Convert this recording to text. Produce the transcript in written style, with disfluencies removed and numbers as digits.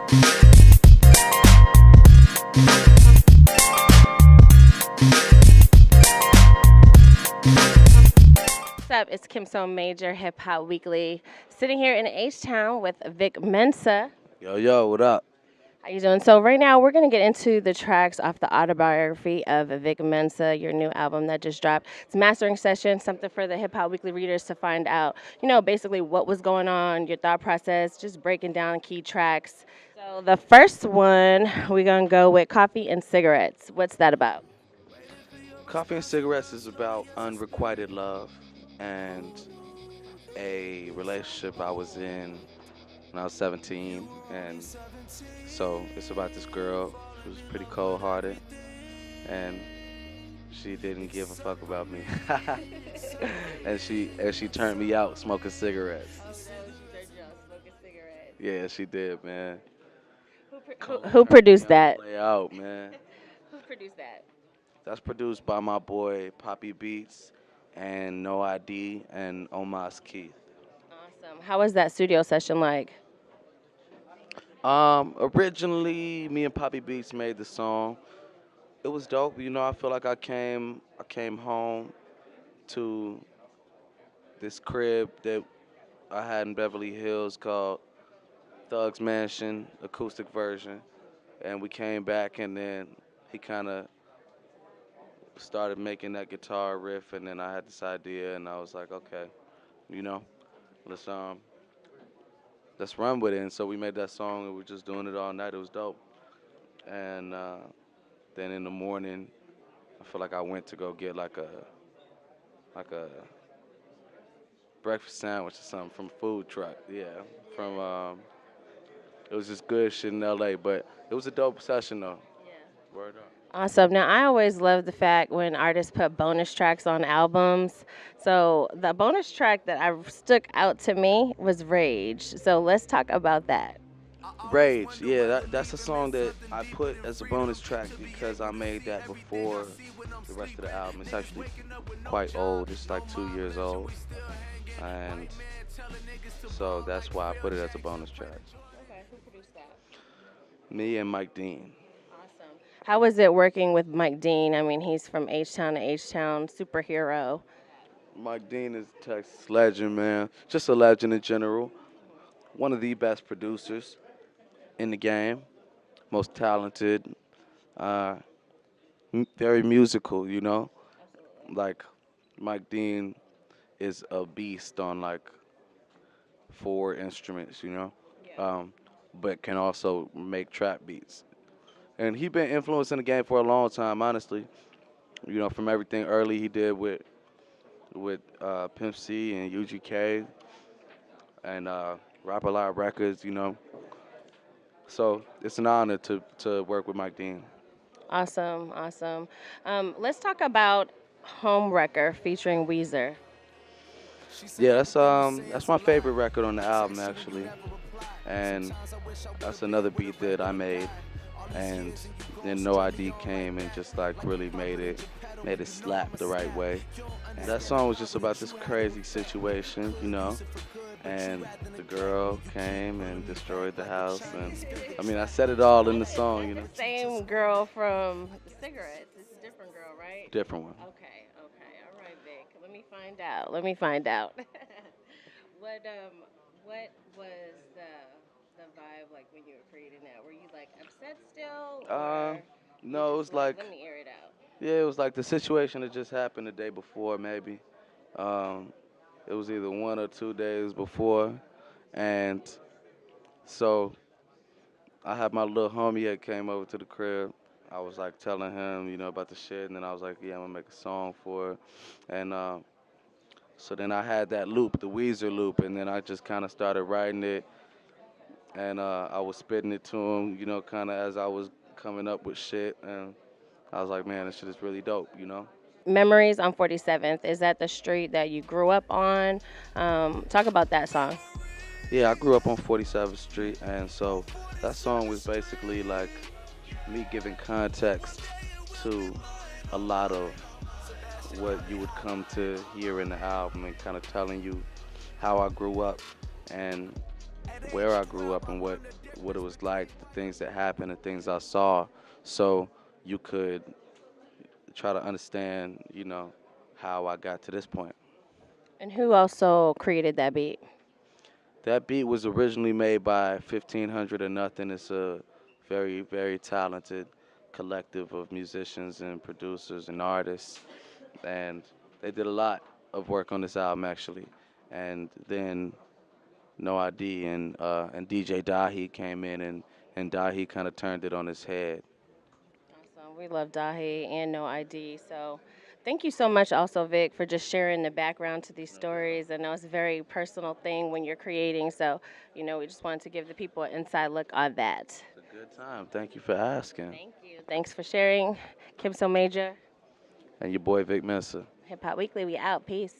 What's up? It's KimSoMajor Hip Hop Weekly. Sitting here in H-Town with Vic Mensa. Yo, what up? How you doing? So right now we're gonna get into the tracks off the Autobiography of Vic Mensa, your new album that just dropped. It's a mastering session, something for the Hip Hop Weekly readers to find out, basically what was going on, your thought process, just breaking down key tracks. So the first one, we're gonna go with Coffee and Cigarettes. What's that about? Coffee and Cigarettes is about unrequited love and a relationship I was in when I was 17. And so it's about this girl who was pretty cold hearted and she didn't give a fuck about me. and she turned me out smoking cigarettes. Yeah, she did, man. Who produced that? Play out, man. Who produced that? That's produced by my boy Poppy Beats and No ID and Omas Keith. Awesome. How was that studio session like? Originally, me and Poppy Beats made the song. It was dope. I feel like I came home to this crib that I had in Beverly Hills called Thug's Mansion acoustic version, and we came back and then he kind of started making that guitar riff, and then I had this idea, and I was like, okay, you know, let's let's run with it. And so we made that song, and we were just doing it all night. It was dope. And then in the morning, I feel like I went to go get like a breakfast sandwich or something from a food truck. Yeah, from it was just good shit in L.A. But it was a dope session though. Yeah. Word up. Awesome. Now, I always love the fact when artists put bonus tracks on albums. So, the bonus track that I stuck out to me was Rage. So, let's talk about that. Rage, yeah, that's a song that I put as a bonus track because I made that before the rest of the album. It's actually quite old. It's like 2 years old, and so that's why I put it as a bonus track. Okay, who produced that? Me and Mike Dean. Awesome. How was it working with Mike Dean? I mean, he's from H-Town to H-Town, superhero. Mike Dean is a Texas legend, man. Just a legend in general. One of the best producers in the game, most talented, uh, very musical. Like Mike Dean is a beast on like four instruments, but can also make trap beats. And he been influencing the game for a long time, honestly. From everything early he did with Pimp C and UGK and Rap a Lot Records. So it's an honor to work with Mike Dean. Awesome, awesome. Let's talk about Home Wrecker featuring Weezer. Yeah, that's my favorite record on the album actually, and that's another beat that I made, and then No ID came and just like really made it slap the right way. That song was just about this crazy situation, and the girl came and destroyed the house, and I mean I said it all in the song. Same girl from the cigarettes. It's a different girl, right? Different one. Okay, okay, all right, Vic. Let me find out. Let me find out. What was the vibe like when you were creating that? Were you like upset still, or No, it was like, let me air it out? yeah, it was like the situation that just happened the day before, maybe. Um, it was either 1 or 2 days before, and so I had my little homie that came over to the crib. I was like telling him, about the shit, and then I was like, yeah, I'm gonna make a song for it, and so then I had that loop, the Weezer loop, and then I just kind of started writing it, and I was spitting it to him, kind of as I was coming up with shit, and I was like, man, this shit is really dope. Memories on 47th. Is that the street that you grew up on? Talk about that song. Yeah, I grew up on 47th Street, and so that song was basically like me giving context to a lot of what you would come to hear in the album, and kind of telling you how I grew up and where I grew up and what it was like, the things that happened, and things I saw, so you could try to understand, how I got to this point. And who also created that beat? That beat was originally made by 1500 or Nothing. It's a very, very talented collective of musicians and producers and artists, and they did a lot of work on this album actually. And then No ID and DJ Dahi came in, and Dahi kind of turned it on his head. Awesome. We love Dahi and No ID. So thank you so much also, Vic, for just sharing the background to these stories. I know it's a very personal thing when you're creating. So, we just wanted to give the people an inside look on that. It's a good time. Thank you for asking. Thank you. Thanks for sharing. KimSoMajor, And your boy Vic Mensa. Hip Hop Weekly. We out. Peace.